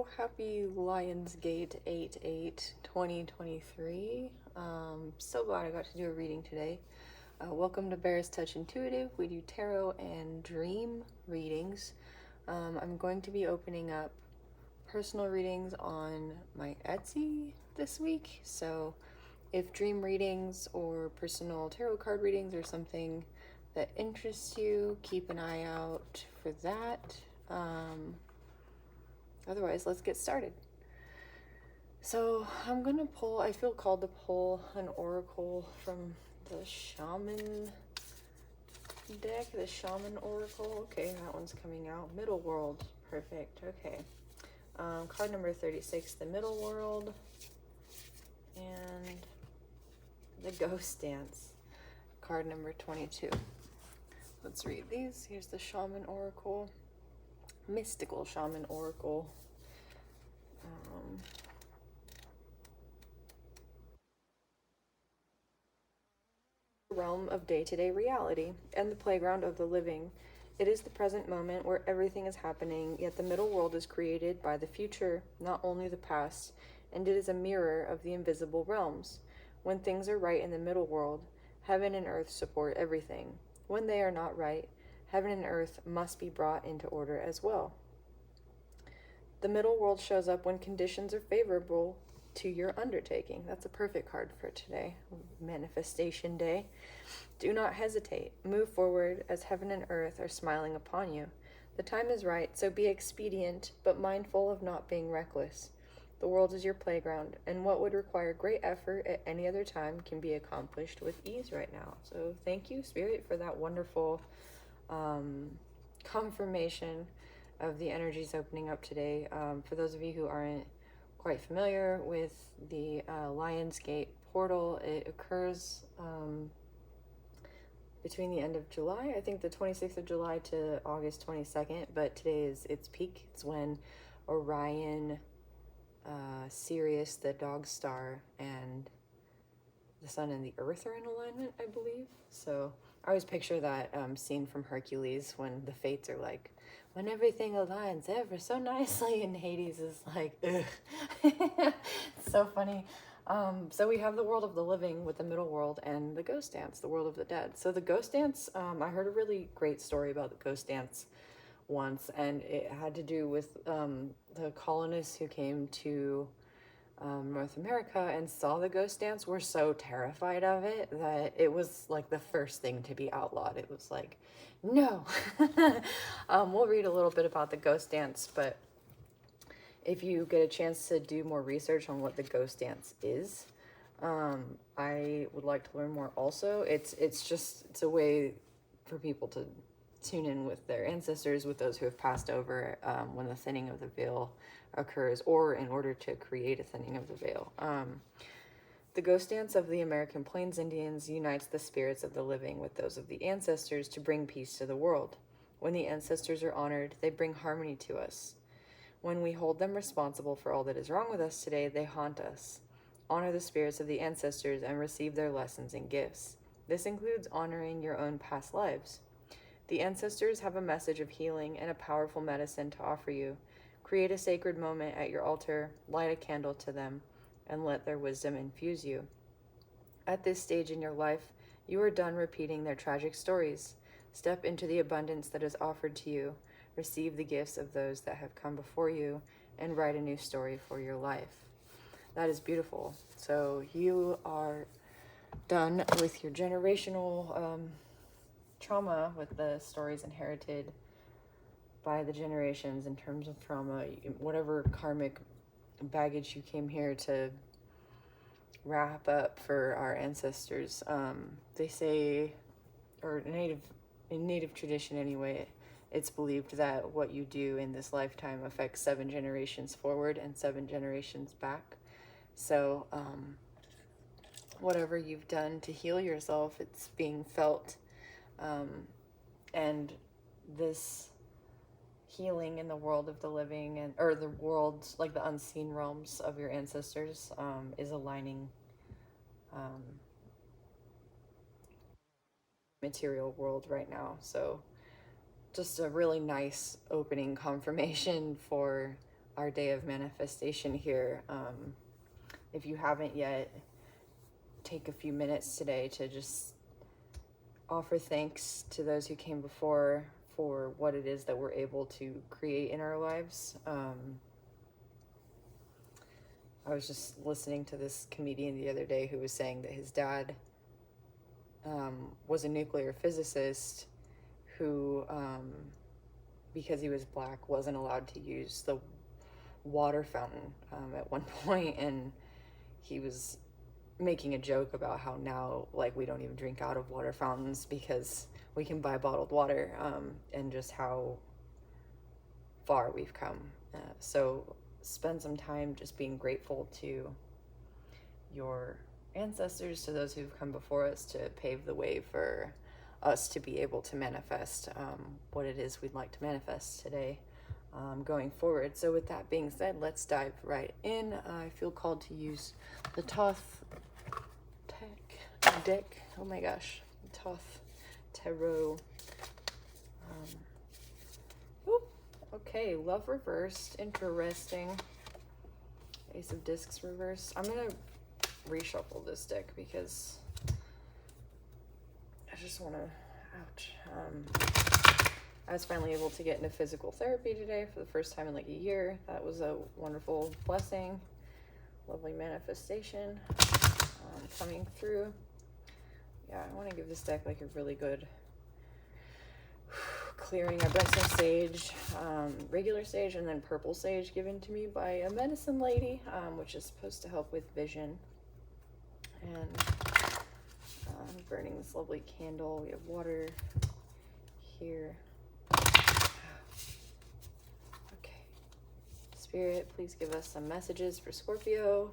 Happy Lionsgate 8/8/2023. So glad I got to do a reading today. Welcome to Bear's Touch Intuitive. We do tarot and dream readings. I'm going to be opening up personal readings on my Etsy this week. So if dream readings or personal tarot card readings are something that interests you, keep an eye out for that. Otherwise, let's get started. So I'm gonna pull, I feel called to pull an oracle from the Shaman deck, the Shaman Oracle. Okay, that one's coming out. Middle World, perfect, okay. Card number 36, the Middle World, and the Ghost Dance, card number 22. Let's read these. Here's the Shaman Oracle, Mystical Shaman Oracle. Realm of day-to-day reality and the playground of the living. It is the present moment where everything is happening, yet the middle world is created by the future, not only the past, and it is a mirror of the invisible realms. When things are right in the middle world, heaven and earth support everything. When they are not right, heaven and earth must be brought into order as well. The middle world shows up when conditions are favorable to your undertaking. That's a perfect card for today, Manifestation Day. Do not hesitate. Move forward as heaven and earth are smiling upon you. The time is right, so be expedient, but mindful of not being reckless. The world is your playground, and what would require great effort at any other time can be accomplished with ease right now. So thank you, Spirit, for that wonderful confirmation of the energies opening up today. For those of you who aren't quite familiar with the Lionsgate portal, it occurs between the end of July, I think the 26th of July to August 22nd, but today is its peak. It's when Orion, Sirius, the dog star, and the sun and the earth are in alignment, I believe. So I always picture that scene from Hercules when the fates are like, when everything aligns ever so nicely, and Hades is like, ugh. It's so funny. So we have the world of the living with the middle world and the ghost dance, the world of the dead. So the ghost dance, I heard a really great story about the ghost dance once, and it had to do with the colonists who came to North America and saw the ghost dance were so terrified of it that it was like the first thing to be outlawed. It was like, no. We'll read a little bit about the ghost dance, but if you get a chance to do more research on what the ghost dance is, I would like to learn more also. It's a way for people to tune in with their ancestors, with those who have passed over, when the thinning of the veil occurs, or in order to create a thinning of the veil. The ghost dance of the American Plains Indians unites the spirits of the living with those of the ancestors to bring peace to the world. When the ancestors are honored, they bring harmony to us. When we hold them responsible for all that is wrong with us today, they haunt us. Honor the spirits of the ancestors and receive their lessons and gifts. This includes honoring your own past lives. The ancestors have a message of healing and a powerful medicine to offer you. Create a sacred moment at your altar, light a candle to them, and let their wisdom infuse you. At this stage in your life, you are done repeating their tragic stories. Step into the abundance that is offered to you. Receive the gifts of those that have come before you, and write a new story for your life. That is beautiful. So you are done with your generational trauma, with the stories inherited by the generations in terms of trauma, whatever karmic baggage you came here to wrap up for our ancestors. They say, or in native tradition anyway, it's believed that what you do in this lifetime affects 7 generations forward and 7 generations back. So whatever you've done to heal yourself, it's being felt. And this healing in the world of the living, and or the worlds, like the unseen realms of your ancestors, is aligning material world right now. So just a really nice opening confirmation for our day of manifestation here. If you haven't yet, take a few minutes today to just offer thanks to those who came before for what it is that we're able to create in our lives. I was just listening to this comedian the other day who was saying that his dad was a nuclear physicist who, because he was black, wasn't allowed to use the water fountain at one point, and he was making a joke about how now, like, we don't even drink out of water fountains because we can buy bottled water, and just how far we've come. So spend some time just being grateful to your ancestors, to those who've come before us to pave the way for us to be able to manifest what it is we'd like to manifest today, going forward. So with that being said, let's dive right in. I feel called to use the Thoth deck. Oh my gosh, Thoth Tarot. Okay, love reversed. Interesting. Ace of Discs reversed. I'm gonna reshuffle this deck because I just want to, ouch. I was finally able to get into physical therapy today for the first time in like a year. That was a wonderful blessing. Lovely manifestation coming through. Yeah, I want to give this deck like a really good clearing. I brought some sage, regular sage, and then purple sage given to me by a medicine lady, which is supposed to help with vision. And I'm burning this lovely candle. We have water here. Okay. Spirit, please give us some messages for Scorpio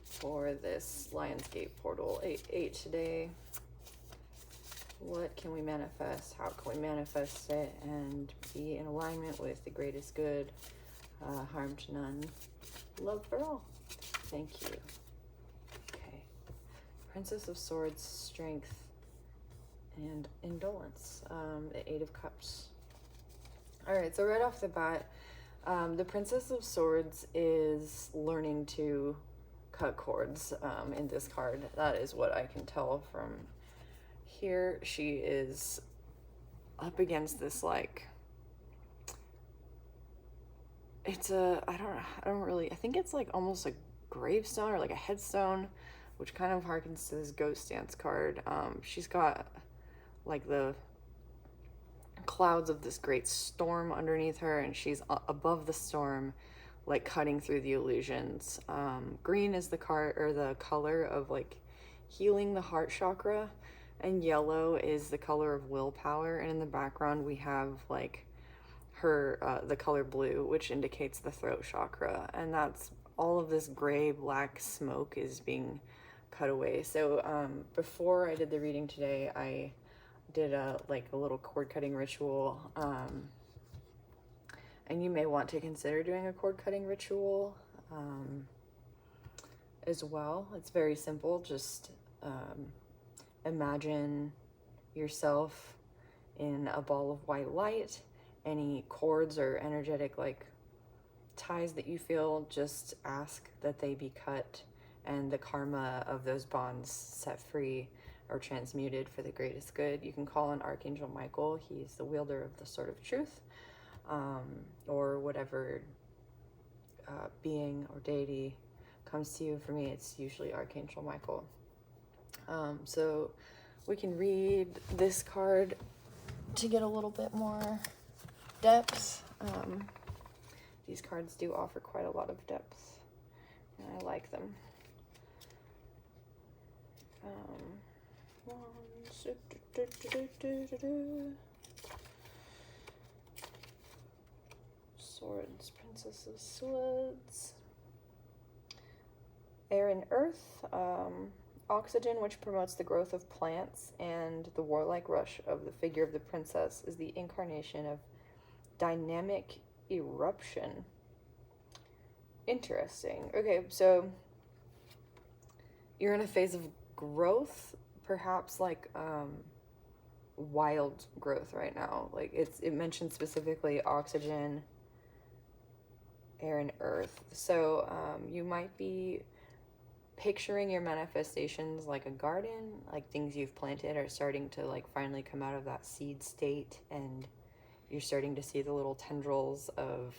for this Lionsgate Portal 8/8 today. What can we manifest? How can we manifest it and be in alignment with the greatest good, harm to none, love for all? Thank you. Okay. Princess of Swords, Strength, and Indolence. The Eight of Cups. All right, so right off the bat, the Princess of Swords is learning to cut cords in this card. That is what I can tell from here. She is up against this, like, it's a, I think it's like almost a gravestone or like a headstone, which kind of harkens to this Ghost Dance card. She's got like the clouds of this great storm underneath her, and she's above the storm, like cutting through the illusions. Green is the card, or the color of like healing the heart chakra, and yellow is the color of willpower. And in the background we have like her the color blue, which indicates the throat chakra, and that's all of this gray black smoke is being cut away. So before I did the reading today, I did a little cord cutting ritual, and you may want to consider doing a cord cutting ritual as well. It's very simple. Just imagine yourself in a ball of white light. Any cords or energetic like ties that you feel, just ask that they be cut and the karma of those bonds set free or transmuted for the greatest good. You can call on Archangel Michael. He's the wielder of the Sword of Truth, or whatever being or deity comes to you. For me, it's usually Archangel Michael. So we can read this card to get a little bit more depth. These cards do offer quite a lot of depth, and I like them. Swords, Princess of Swords. Air and Earth. Oxygen, which promotes the growth of plants, and the warlike rush of the figure of the princess is the incarnation of dynamic eruption. Interesting. Okay, so you're in a phase of growth, perhaps like wild growth right now. Like it mentioned specifically oxygen air and earth. So you might be picturing your manifestations like a garden, like things you've planted are starting to like finally come out of that seed state, and you're starting to see the little tendrils of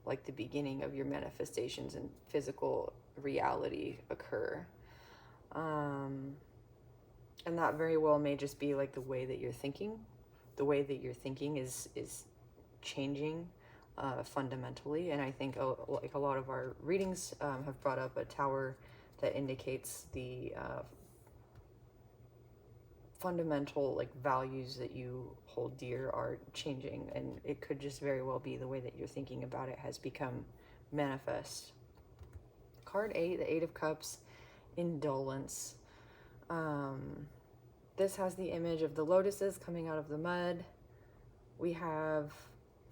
like the beginning of your manifestations and physical reality occur. And that very well may just be like the way that you're thinking. The way that you're thinking is changing fundamentally. And I think like a lot of our readings have brought up a tower that indicates the fundamental like values that you hold dear are changing, and it could just very well be the way that you're thinking about it has become manifest. Card 8, the 8 of Cups, indolence. This has the image of the lotuses coming out of the mud. We have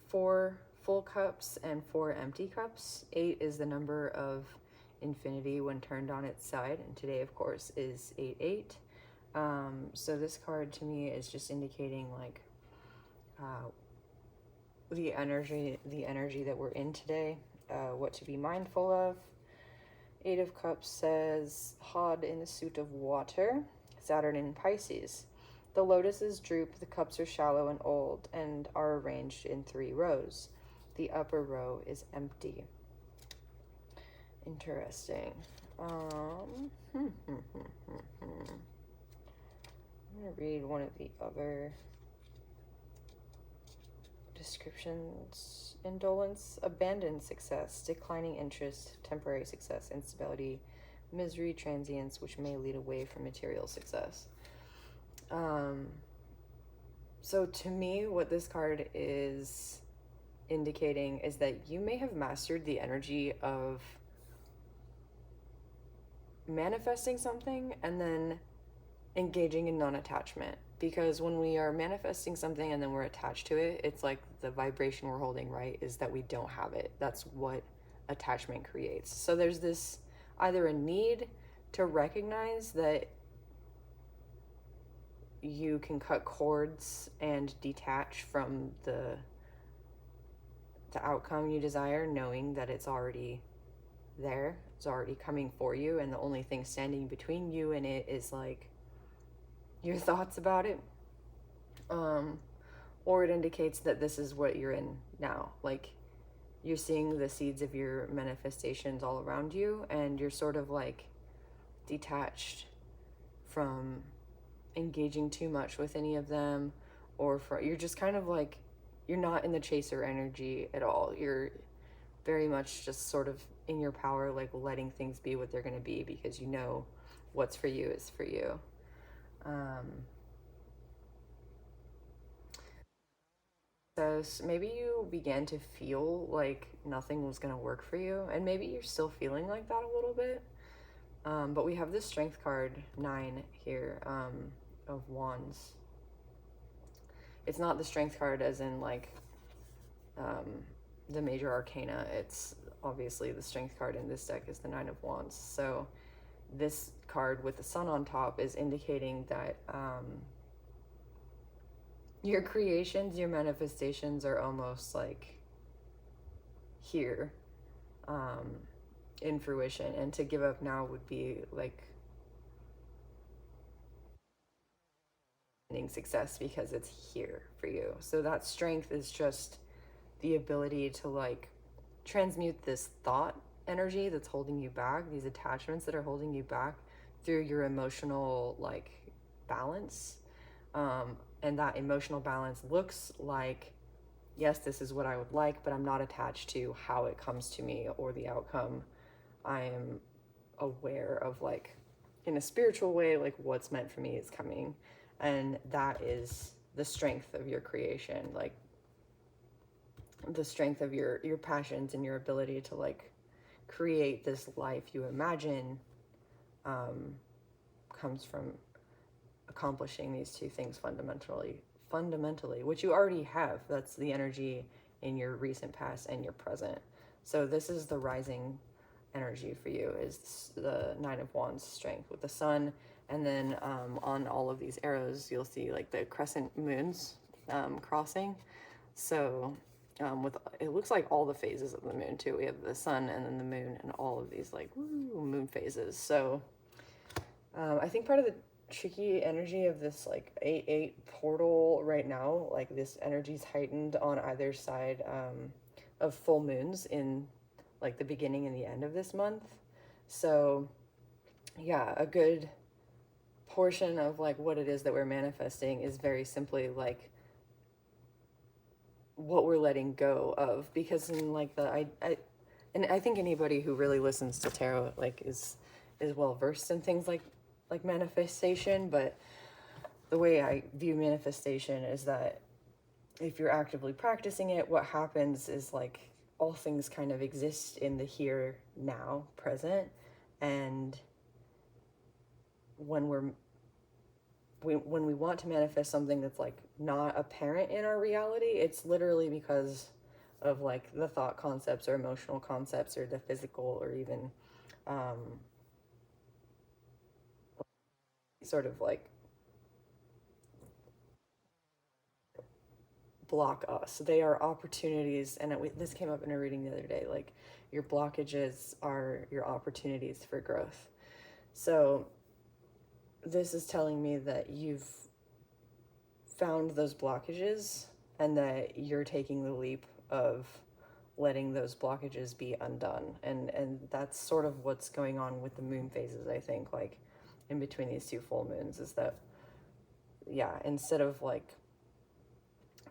4 full cups and 4 empty cups. 8 is the number of infinity when turned on its side, and today of course is 8-8. So this card to me is just indicating like the energy that we're in today, what to be mindful of. 8 of Cups says, Hod in a suit of water, Saturn in Pisces. The lotuses droop, the cups are shallow and old, and are arranged in 3 rows. The upper row is empty. Interesting. I'm going to read one of the other descriptions. Indolence, abandoned success, declining interest, temporary success, instability, misery, transience, which may lead away from material success. So to me, what this card is indicating is that you may have mastered the energy of manifesting something and then engaging in non-attachment, because when we are manifesting something and then we're attached to it, it's like the vibration we're holding, right, is that we don't have it. That's what attachment creates. So there's this either a need to recognize that you can cut cords and detach from the outcome you desire, knowing that it's already there, it's already coming for you, and the only thing standing between you and it is like your thoughts about it. Or it indicates that this is what you're in now. Like you're seeing the seeds of your manifestations all around you, and you're sort of like detached from engaging too much with any of them, or you're just kind of like, you're not in the chaser energy at all. You're very much just sort of in your power, like letting things be what they're going to be, because you know what's for you is for you. So maybe you began to feel like nothing was going to work for you, and maybe you're still feeling like that a little bit. But we have this Strength card 9 here, of Wands. It's not the Strength card as in like the major arcana. It's obviously the Strength card in this deck is the 9 of Wands. So this card with the sun on top is indicating that your creations, your manifestations are almost like here in fruition, and to give up now would be like ending success because it's here for you. So that strength is just the ability to like transmute this thought energy that's holding you back, these attachments that are holding you back, through your emotional like balance. And that emotional balance looks like, yes, this is what I would like, but I'm not attached to how it comes to me or the outcome. I am aware of like, in a spiritual way, like what's meant for me is coming. And that is the strength of your creation, like the strength of your passions and your ability to like create this life you imagine comes from accomplishing these two things fundamentally, which you already have. That's the energy in your recent past and your present. So this is the rising energy for you, is the 9 of Wands strength with the sun. And then on all of these arrows, you'll see like the crescent moons crossing. So with, it looks like all the phases of the moon too. We have the sun and then the moon and all of these like moon phases. So I think part of the tricky energy of this like 8-8 portal right now, like this energy's heightened on either side of full moons in like the beginning and the end of this month. So yeah, a good portion of like what it is that we're manifesting is very simply like what we're letting go of, because in like and I think anybody who really listens to tarot like is well versed in things like manifestation, but the way I view manifestation is that if you're actively practicing it, what happens is like all things kind of exist in the here, now, present, and when when we want to manifest something that's like not apparent in our reality, it's literally because of like the thought concepts or emotional concepts or the physical or even sort of like block us. They are opportunities, and this came up in a reading the other day, like your blockages are your opportunities for growth. So this is telling me that you've found those blockages and that you're taking the leap of letting those blockages be undone. And that's sort of what's going on with the moon phases, I think, like in between these two full moons, is that, yeah, instead of like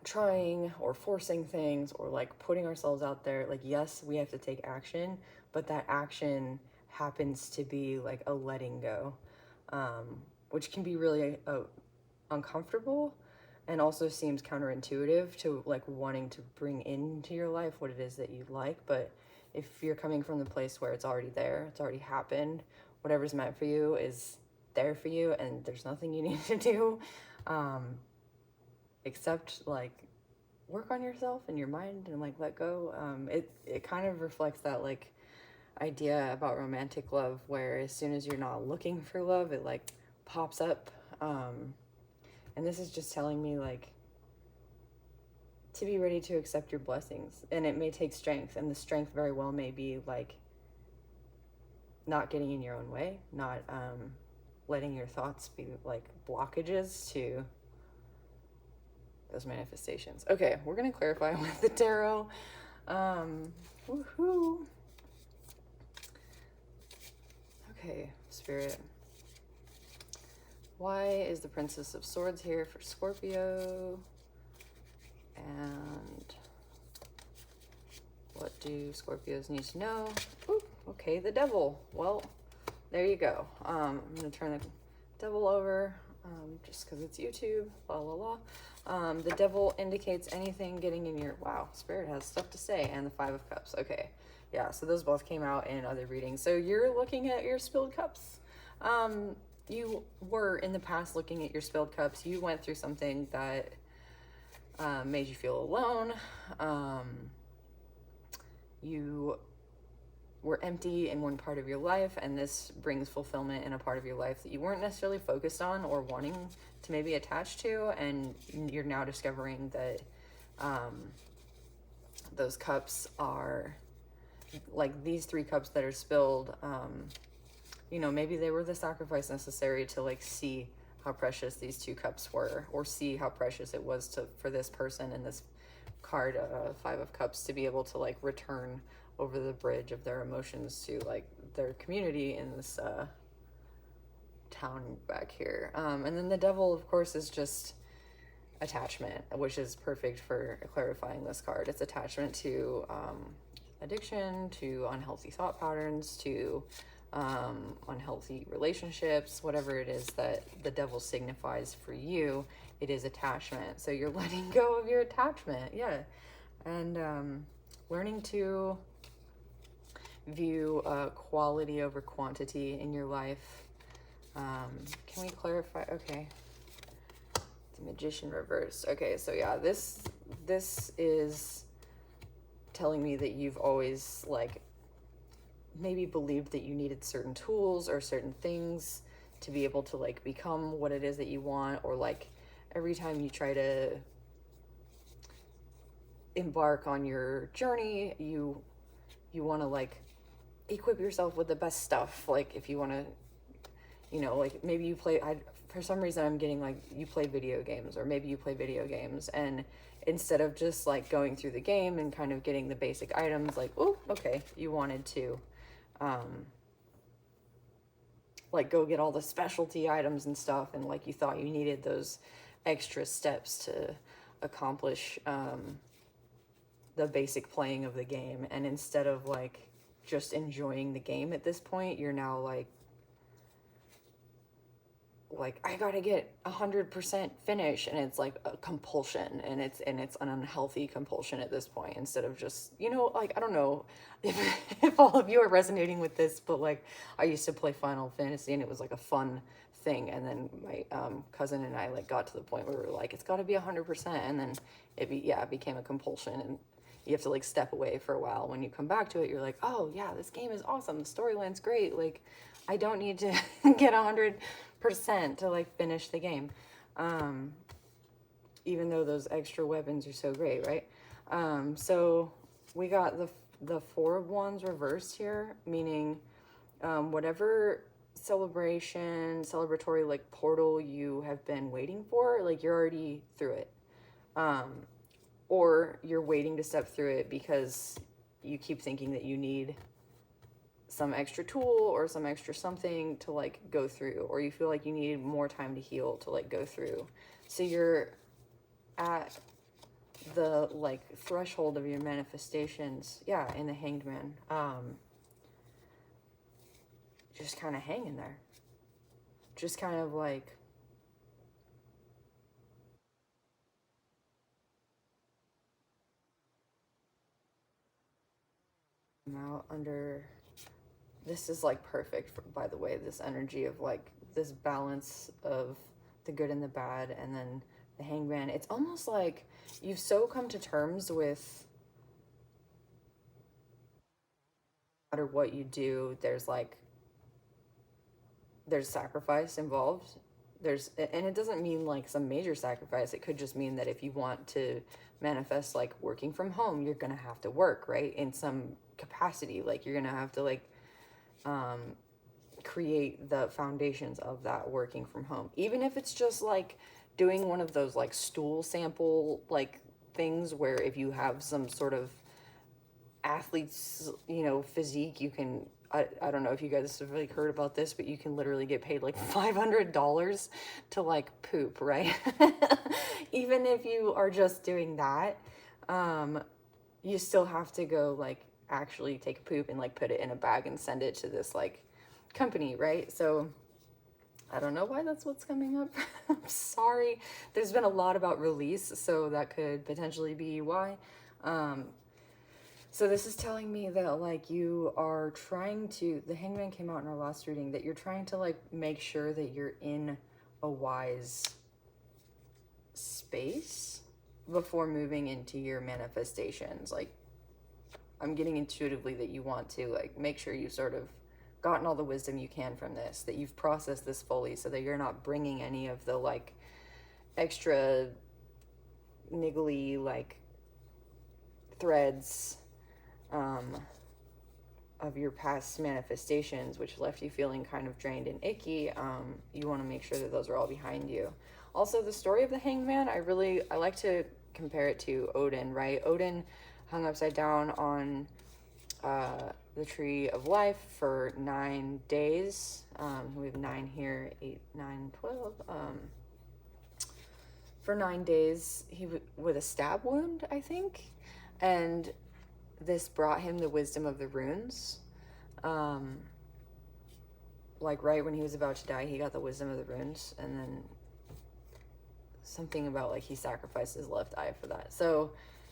trying or forcing things or like putting ourselves out there, like, yes, we have to take action, but that action happens to be like a letting go, which can be really uncomfortable and also seems counterintuitive to like wanting to bring into your life what it is that you like. But if you're coming from the place where it's already there, it's already happened, whatever's meant for you is there for you, and there's nothing you need to do except like work on yourself and your mind and like let go. It kind of reflects that like idea about romantic love, where as soon as you're not looking for love, it like pops up. And this is just telling me like to be ready to accept your blessings, and it may take strength, and the strength very well may be like not getting in your own way, not letting your thoughts be like blockages to those manifestations. Okay, we're gonna clarify with the tarot. Woohoo. Okay, Spirit. Why is the Princess of Swords here for Scorpio? And what do Scorpios need to know? Ooh, okay, the Devil. Well, there you go. I'm gonna turn the Devil over just because it's YouTube. La la la. The Devil indicates anything getting in your... Wow, Spirit has stuff to say. And the Five of Cups. Okay, yeah, so those both came out in other readings. So you're looking at your spilled cups. You were in the past looking at your spilled cups. You went through something that made you feel alone. You were empty in one part of your life, and this brings fulfillment in a part of your life that you weren't necessarily focused on or wanting to maybe attach to, and you're now discovering that those cups are like these 3 cups that are spilled. You know, maybe they were the sacrifice necessary to like see how precious these 2 cups were, or see how precious it was for this person in this card, 5 of Cups, to be able to like return over the bridge of their emotions to like their community in this town back here. And then the Devil, of course, is just attachment, which is perfect for clarifying this card. It's attachment to addiction, to unhealthy thought patterns, to unhealthy relationships, whatever it is that the Devil signifies for you, it is attachment. So you're letting go of your attachment, yeah, and learning to view quality over quantity in your life. Can we clarify? Okay, the Magician reverse. Okay, so yeah, this is telling me that you've always like maybe believed that you needed certain tools or certain things to be able to like become what it is that you want, or like every time you try to embark on your journey, you want to like equip yourself with the best stuff. Like if you want to, you know, like maybe you play, for some reason I'm getting like you play video games, or maybe you play video games, and instead of just like going through the game and kind of getting the basic items, like, oh, okay, you wanted to like go get all the specialty items and stuff, and like you thought you needed those extra steps to accomplish the basic playing of the game. And instead of like just enjoying the game at this point, you're now like I gotta get 100% finish, and it's like a compulsion, and it's an unhealthy compulsion at this point, instead of just, you know, like I don't know if, if all of you are resonating with this, but like I used to play Final Fantasy and it was like a fun thing, and then my cousin and I like got to the point where we were like it's got to be 100%, and then it became a compulsion, and you have to like step away for a while. When you come back to it, you're like, oh yeah, this game is awesome, the storyline's great, like I don't need to get 100% to like finish the game, even though those extra weapons are so great, right? So we got the Four of Wands reversed here, meaning whatever celebratory like portal you have been waiting for, like you're already through it, or you're waiting to step through it because you keep thinking that you need some extra tool or some extra something to like go through, or you feel like you need more time to heal to like go through. So you're at the like threshold of your manifestations, in the Hanged Man, just kind of hanging there, just kind of like out under. This is like perfect, by the way, this energy of like this balance of the good and the bad, and then the Hangman. It's almost like you've so come to terms with no matter what you do, there's sacrifice involved. And it doesn't mean like some major sacrifice. It could just mean that if you want to manifest like working from home, you're gonna have to work, right, in some capacity. Like you're gonna have to like create the foundations of that working from home, even if it's just like doing one of those like stool sample like things where if you have some sort of athlete's, you know, physique, you can, I don't know if you guys have really heard about this, but you can literally get paid like $500 to like poop, right? Even if you are just doing that, you still have to go like actually take a poop and like put it in a bag and send it to this like company, right? So I don't know why that's what's coming up. I'm sorry. There's been a lot about release, so that could potentially be why. So this is telling me that like you are trying to, the Hangman came out in our last reading, that you're trying to like make sure that you're in a wise space before moving into your manifestations. Like I'm getting intuitively that you want to like make sure you've sort of gotten all the wisdom you can from this, that you've processed this fully, so that you're not bringing any of the like extra niggly like threads of your past manifestations, which left you feeling kind of drained and icky. You want to make sure that those are all behind you. Also, the story of the Hanged Man, I like to compare it to Odin, right? Odin hung upside down on the tree of life for 9 days. We have 9 here, 8, 9, 12. For 9 days, with a stab wound, I think. And this brought him the wisdom of the runes. Like right when he was about to die, he got the wisdom of the runes, and then something about like he sacrificed his left eye for that. So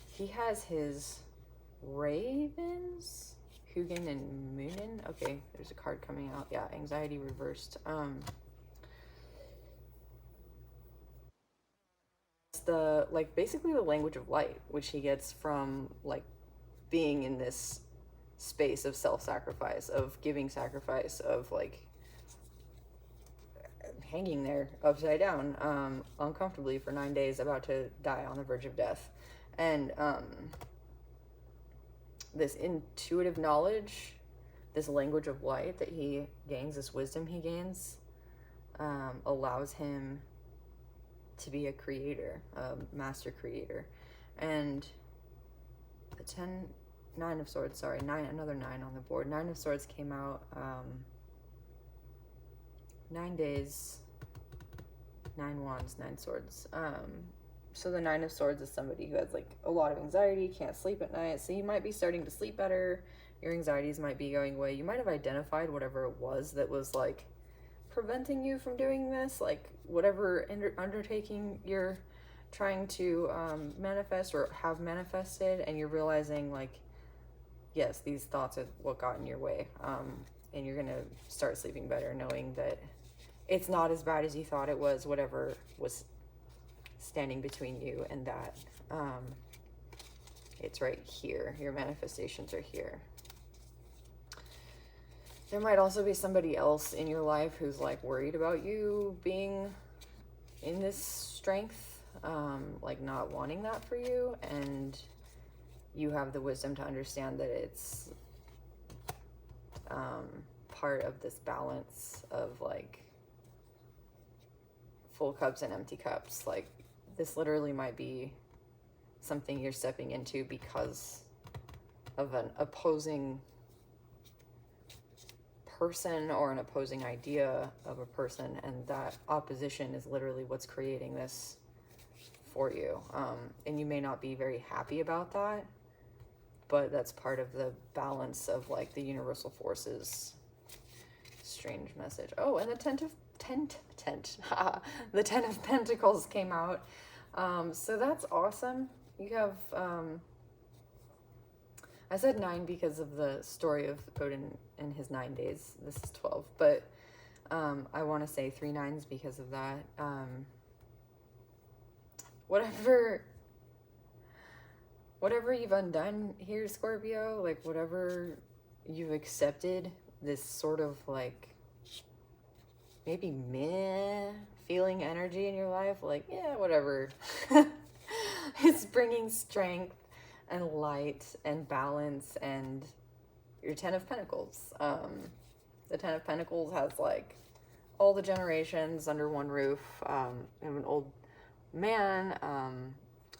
he has his ravens, Hugin and Moonin. Okay, there's a card coming out. Yeah, anxiety reversed. It's the like basically the language of light, which he gets from like being in this space of self-sacrifice, of giving sacrifice, of like hanging there upside down uncomfortably for 9 days, about to die on the verge of death. And this intuitive knowledge, this language of light that he gains, this wisdom he gains, allows him to be a creator, a master creator. And the Nine of Swords, sorry, another 9 on the board. 9 of Swords came out, 9 days, 9 wands, 9 swords. So the 9 of Swords is somebody who has like a lot of anxiety, can't sleep at night. So you might be starting to sleep better. Your anxieties might be going away. You might have identified whatever it was that was like preventing you from doing this, like whatever undertaking you're trying to manifest or have manifested, and you're realizing like, yes, these thoughts are what got in your way, and you're gonna start sleeping better knowing that it's not as bad as you thought it was, whatever was standing between you and that. It's right here. Your manifestations are here. There might also be somebody else in your life who's like worried about you being in this strength, like not wanting that for you, and you have the wisdom to understand that it's part of this balance of like full cups and empty cups. Like this literally might be something you're stepping into because of an opposing person or an opposing idea of a person, and that opposition is literally what's creating this for you. And you may not be very happy about that, but that's part of the balance of like the universal forces. Strange message. Oh, and the the 10 of Pentacles came out. So that's awesome. You have I said 9 because of the story of Odin and his 9 days. This is 12, but I want to say 3 9s because of that. Whatever you've undone here, Scorpio, like whatever you've accepted, this sort of like maybe meh feeling energy in your life, like, yeah, whatever. It's bringing strength and light and balance, and your 10 of Pentacles. The 10 of Pentacles has like all the generations under one roof. You have an old man,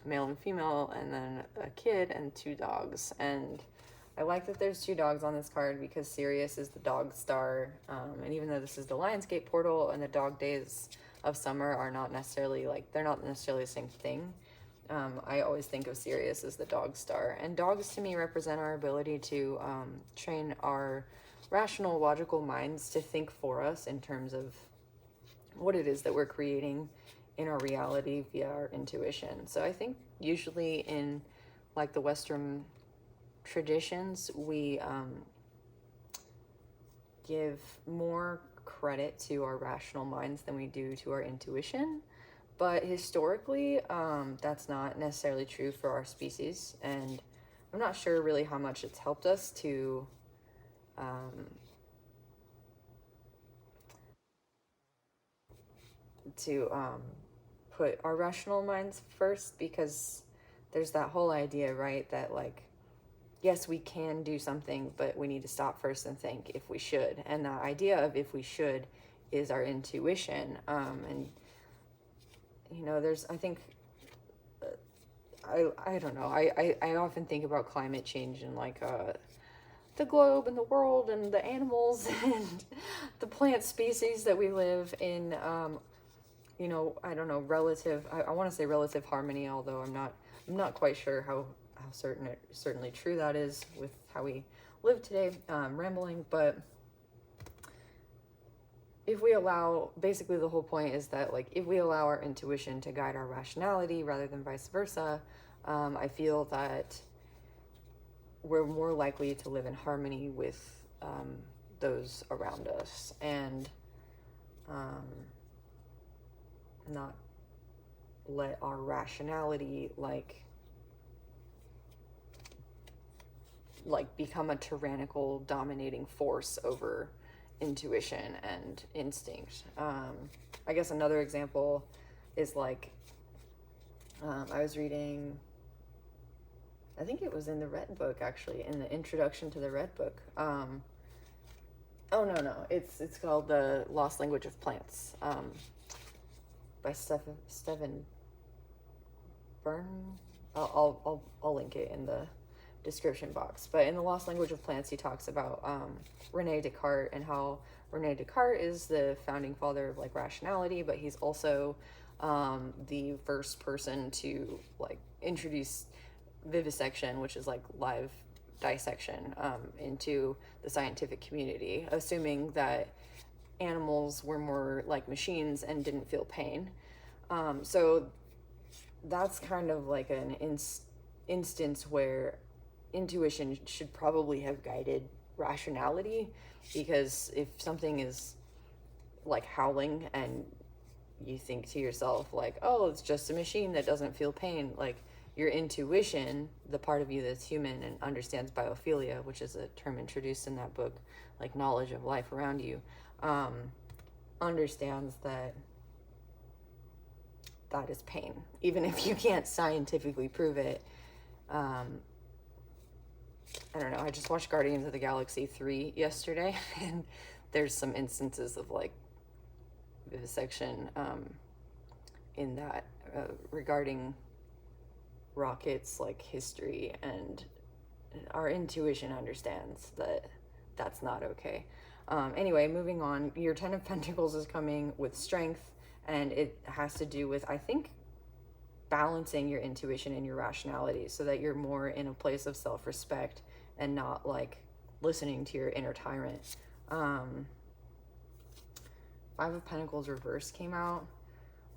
male and female, and then a kid and 2 dogs. And I like that there's 2 dogs on this card because Sirius is the dog star. And even though this is the Lionsgate portal and the dog days of summer are not necessarily like, they're not necessarily the same thing. I always think of Sirius as the dog star. And dogs to me represent our ability to train our rational, logical minds to think for us in terms of what it is that we're creating in our reality via our intuition. So I think usually in like the Western traditions, we give more credit to our rational minds than we do to our intuition. But historically, that's not necessarily true for our species, and I'm not sure really how much it's helped us to put our rational minds first, because there's that whole idea, right, that like, yes, we can do something, but we need to stop first and think if we should. And the idea of if we should is our intuition. And you know, there's, I think, I don't know, I often think about climate change and like the globe and the world and the animals and the plant species that we live in, you know, I don't know, relative, I want to say relative harmony, although I'm not quite sure how certainly true that is with how we live today, rambling. But if we allow, basically the whole point is that like if we allow our intuition to guide our rationality rather than vice versa, I feel that we're more likely to live in harmony with those around us, and not let our rationality like become a tyrannical dominating force over intuition and instinct. I guess another example is like, I was reading I think it was in the Red Book, actually, in the introduction to the Red Book. Oh no, it's called The Lost Language of Plants, by Stephen Byrne. I'll link it in the description box. But in The Lost Language of Plants, he talks about Rene Descartes, and how Rene Descartes is the founding father of like rationality, but he's also the first person to like introduce vivisection, which is like live dissection, into the scientific community, assuming that animals were more like machines and didn't feel pain. So that's kind of like an instance where intuition should probably have guided rationality, because if something is like howling and you think to yourself like, oh, it's just a machine that doesn't feel pain, like your intuition, the part of you that's human and understands biophilia, which is a term introduced in that book, like knowledge of life around you, understands that that is pain, even if you can't scientifically prove it. I don't know, I just watched Guardians of the Galaxy 3 yesterday, and there's some instances of like vivisection in that, regarding rockets, like history, and our intuition understands that that's not okay. Anyway, moving on, your 10 of Pentacles is coming with strength, and it has to do with, I think, balancing your intuition and your rationality so that you're more in a place of self-respect and not like listening to your inner tyrant. Five of Pentacles reverse came out.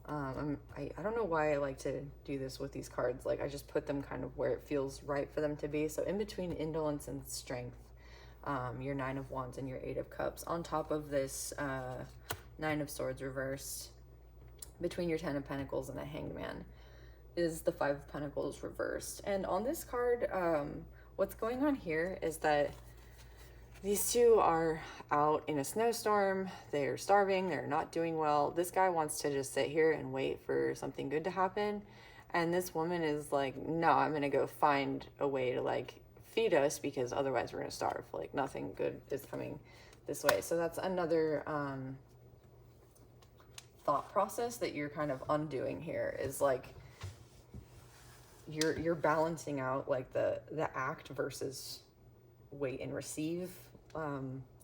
I don't know why I like to do this with these cards. Like, I just put them kind of where it feels right for them to be. So in between indolence and strength, your 9 of Wands and your 8 of Cups. On top of this 9 of Swords reversed, between your 10 of Pentacles and the Hanged Man, is the 5 of Pentacles reversed. And on this card, what's going on here is that these two are out in a snowstorm. They're starving. They're not doing well. This guy wants to just sit here and wait for something good to happen. And this woman is like, no, I'm going to go find a way to like feed us, because otherwise we're going to starve. Like, nothing good is coming this way. So that's another thought process that you're kind of undoing here, is like you're balancing out like the act versus wait and receive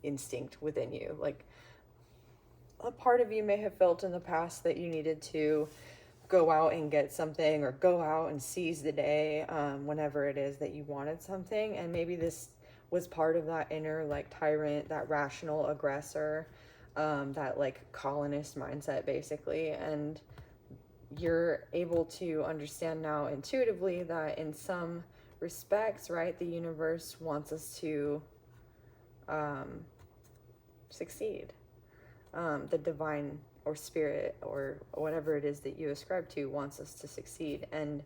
instinct within you. Like, a part of you may have felt in the past that you needed to go out and get something, or go out and seize the day, whenever it is that you wanted something. And maybe this was part of that inner like tyrant, that rational aggressor, that like colonist mindset basically. And you're able to understand now intuitively that in some respects, right, the universe wants us to succeed. The divine or spirit or whatever it is that you ascribe to wants us to succeed. And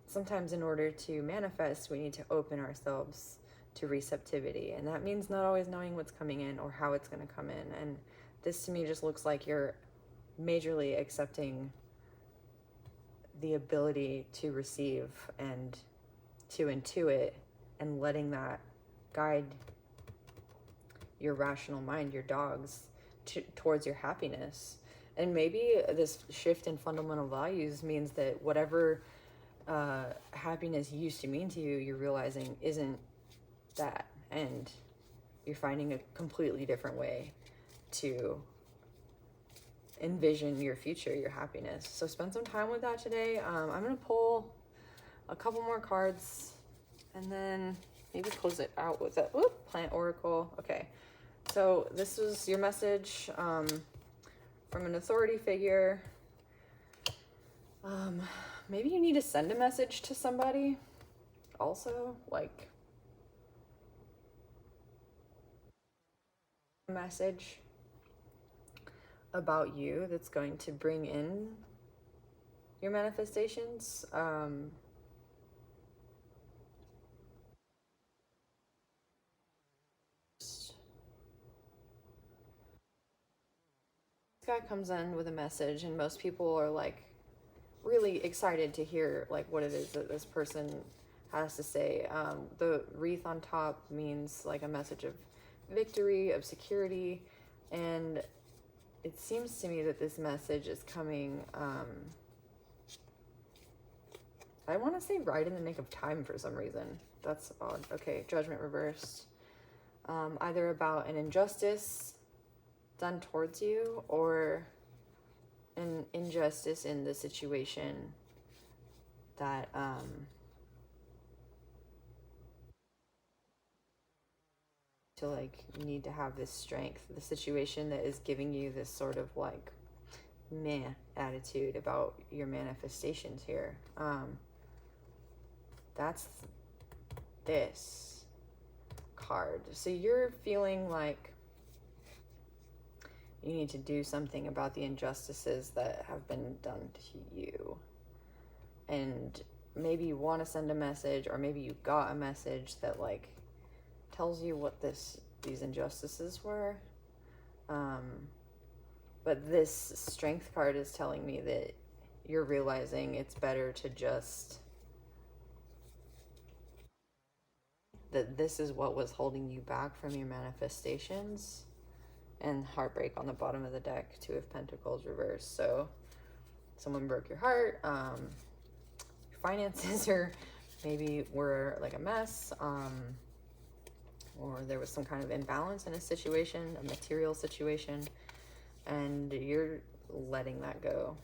sometimes in order to manifest, we need to open ourselves to receptivity. And that means not always knowing what's coming in or how it's going to come in. And this to me just looks like you're majorly accepting the ability to receive and to intuit, and letting that guide your rational mind, your dogs, towards your happiness. And maybe this shift in fundamental values means that whatever happiness used to mean to you, you're realizing isn't that, and you're finding a completely different way to envision your future, your happiness. So spend some time with that today. I'm going to pull a couple more cards and then maybe close it out with a plant oracle. Okay, so this was your message from an authority figure. Maybe you need to send a message to somebody also, like a message about you that's going to bring in your manifestations. This guy comes in with a message, and most people are like really excited to hear like what it is that this person has to say. The wreath on top means like a message of victory, of security, and it seems to me that this message is coming, I want to say right in the nick of time for some reason. That's odd. Okay, Judgment reversed. Either about an injustice done towards you or an injustice in the situation that to like you need to have this strength, the situation that is giving you this sort of like meh attitude about your manifestations here. That's this card. So you're feeling like you need to do something about the injustices that have been done to you. And maybe you want to send a message, or maybe you got a message that like tells you what these injustices were. But this strength card is telling me that you're realizing it's better to just, that this is what was holding you back from your manifestations. And heartbreak on the bottom of the deck, Two of Pentacles reversed. So someone broke your heart, your finances are maybe were like a mess, or there was some kind of imbalance in a situation, a material situation, and you're letting that go.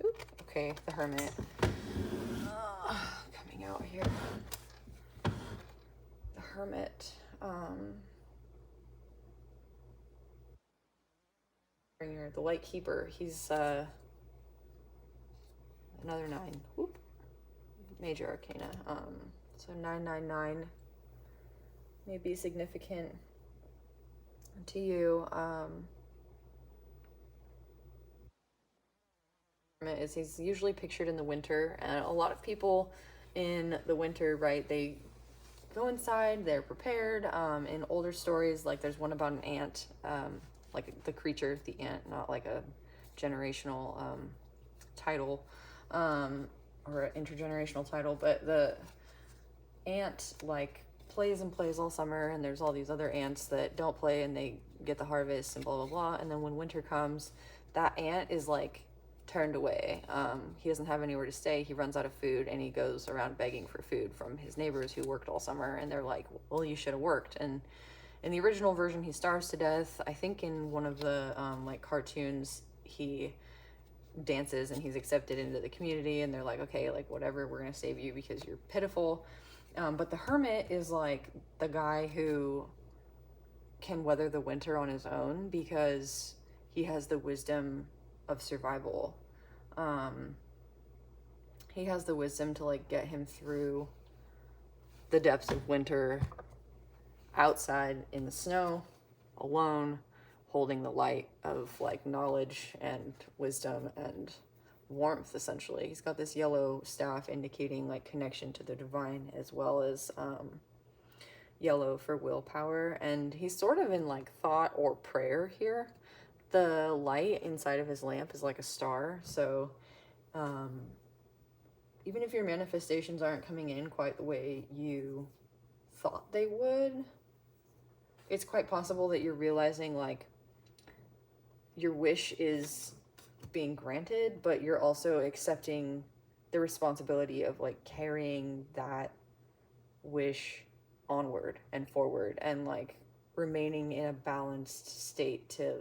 Ooh, okay, the Hermit. Coming out here. The Hermit. The Light Keeper. He's another 9. Whoop. Major Arcana. So 999 may be significant to you. He's usually pictured in the winter, and a lot of people in the winter, right, they go inside, they're prepared. In older stories, like there's one about an ant, like the creature, the ant, not like a generational title, or an intergenerational title, but the ant like plays and plays all summer, and there's all these other ants that don't play and they get the harvest and blah blah blah, and then when winter comes, that ant is like turned away. He doesn't have anywhere to stay, he runs out of food, and he goes around begging for food from his neighbors who worked all summer, and they're like, well, you should have worked. And in the original version, he starves to death. I think in one of the like cartoons, he dances and he's accepted into the community, and they're like, okay, like whatever, we're gonna save you because you're pitiful. But the Hermit is like the guy who can weather the winter on his own because he has the wisdom of survival. He has the wisdom to like get him through the depths of winter outside in the snow, alone, holding the light of like knowledge and wisdom and warmth. Essentially, he's got this yellow staff indicating like connection to the divine, as well as yellow for willpower, and he's sort of in like thought or prayer here. The light inside of his lamp is like a star, so even if your manifestations aren't coming in quite the way you thought they would, it's quite possible that you're realizing like your wish is being granted, but you're also accepting the responsibility of like carrying that wish onward and forward, and like remaining in a balanced state to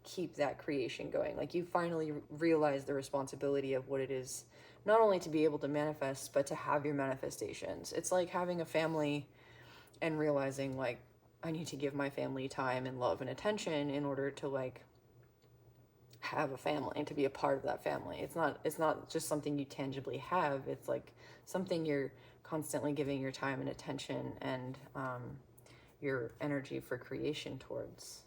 keep that creation going. Like you finally realize the responsibility of what it is, not only to be able to manifest, but to have your manifestations. It's like having a family and realizing like, I need to give my family time and love and attention in order to like have a family and to be a part of that family. It's not just something you tangibly have. It's like something you're constantly giving your time and attention and your energy for creation towards.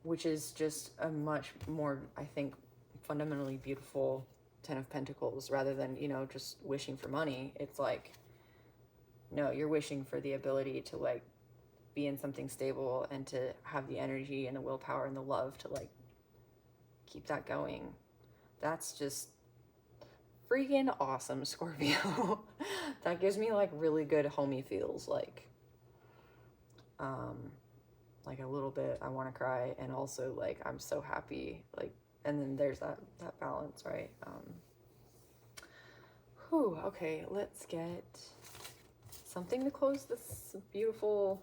Which is just a much more, I think, fundamentally beautiful 10 of Pentacles, rather than, you know, just wishing for money. It's like, no, you're wishing for the ability to like be in something stable and to have the energy and the willpower and the love to like keep that going. That's just freaking awesome, Scorpio. That gives me like really good homey feels, like a little bit I want to cry, and also like I'm so happy, like, and then there's that balance, right? Okay, let's get something to close this beautiful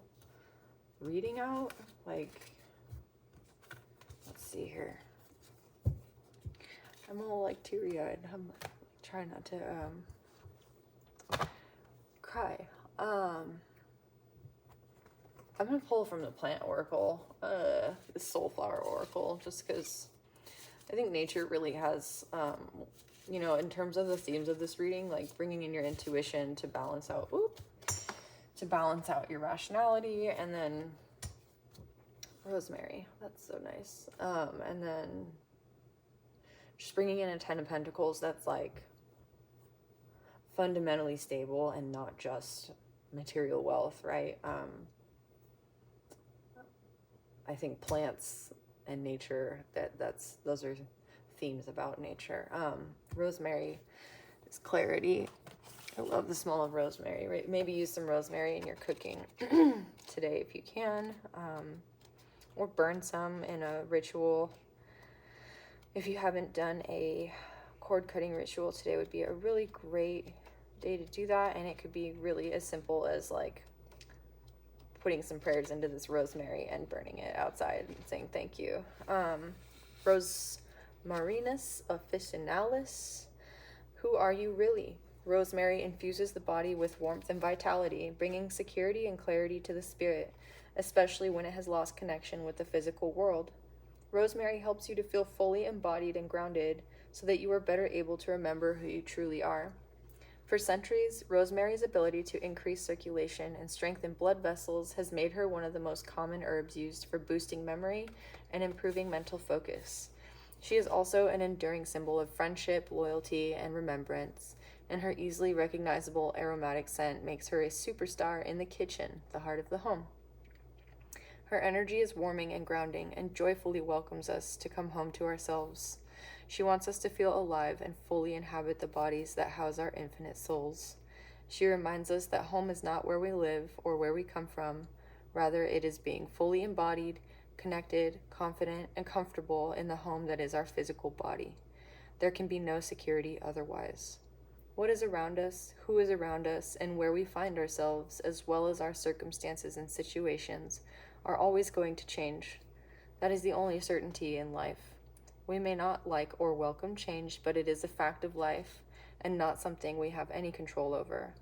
reading out. Like, let's see here. I'm all like teary-eyed. I'm trying not to cry. I'm gonna pull from the plant oracle, the soulflower oracle, just because I think nature really has, you know, in terms of the themes of this reading, like bringing in your intuition to balance out, your rationality, and then rosemary. That's so nice. And then just bringing in a 10 of Pentacles that's like fundamentally stable and not just material wealth, right? I think plants and nature, those are themes about nature. Rosemary is clarity. I love the smell of rosemary, right? Maybe use some rosemary in your cooking today if you can, or burn some in a ritual. If you haven't done a cord cutting ritual, today would be a really great day to do that, and it could be really as simple as like putting some prayers into this rosemary and burning it outside and saying thank you. Rosmarinus officinalis. Who are you really? Rosemary infuses the body with warmth and vitality, bringing security and clarity to the spirit, especially when it has lost connection with the physical world. Rosemary helps you to feel fully embodied and grounded so that you are better able to remember who you truly are. For centuries, rosemary's ability to increase circulation and strengthen blood vessels has made her one of the most common herbs used for boosting memory and improving mental focus. She is also an enduring symbol of friendship, loyalty, and remembrance, and her easily recognizable aromatic scent makes her a superstar in the kitchen, the heart of the home. Her energy is warming and grounding and joyfully welcomes us to come home to ourselves. She wants us to feel alive and fully inhabit the bodies that house our infinite souls. She reminds us that home is not where we live or where we come from. Rather, it is being fully embodied, connected, confident, and comfortable in the home that is our physical body. There can be no security otherwise. What is around us, who is around us, and where we find ourselves, as well as our circumstances and situations, are always going to change. That is the only certainty in life. We may not like or welcome change, but it is a fact of life and not something we have any control over.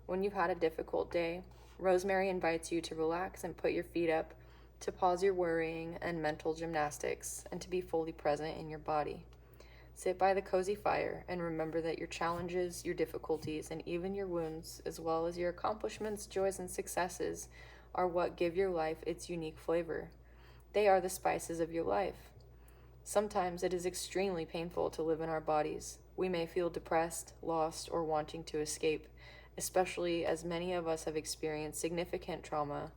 When you've had a difficult day, rosemary invites you to relax and put your feet up, to pause your worrying and mental gymnastics, and to be fully present in your body. Sit by the cozy fire and remember that your challenges, your difficulties, and even your wounds, as well as your accomplishments, joys, and successes, are what give your life its unique flavor. They are the spices of your life. Sometimes it is extremely painful to live in our bodies. We may feel depressed, lost, or wanting to escape, especially as many of us have experienced significant trauma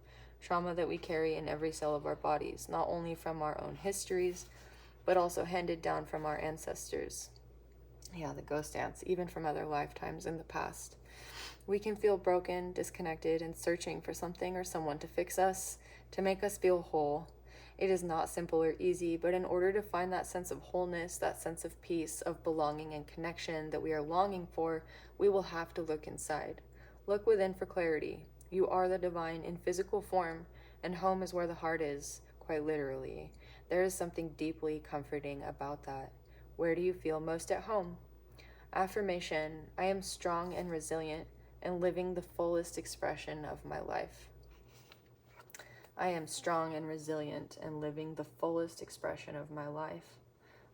that we carry in every cell of our bodies, not only from our own histories, but also handed down from our ancestors. Yeah, the ghost dance, even from other lifetimes in the past. We can feel broken, disconnected, and searching for something or someone to fix us, to make us feel whole. It is not simple or easy, but in order to find that sense of wholeness, that sense of peace, of belonging and connection that we are longing for, we will have to look inside. Look within for clarity. You are the divine in physical form, and home is where the heart is, quite literally. There is something deeply comforting about that. Where do you feel most at home? Affirmation: I am strong and resilient and living the fullest expression of my life. I am strong and resilient and living the fullest expression of my life.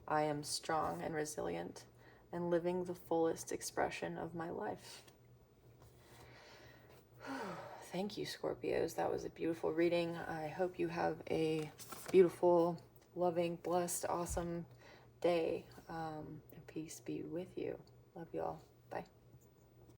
I am strong and resilient and living the fullest expression of my life. Thank you, Scorpios. That was a beautiful reading. I hope you have a beautiful, loving, blessed, awesome day. And peace be with you. Love you all. Bye.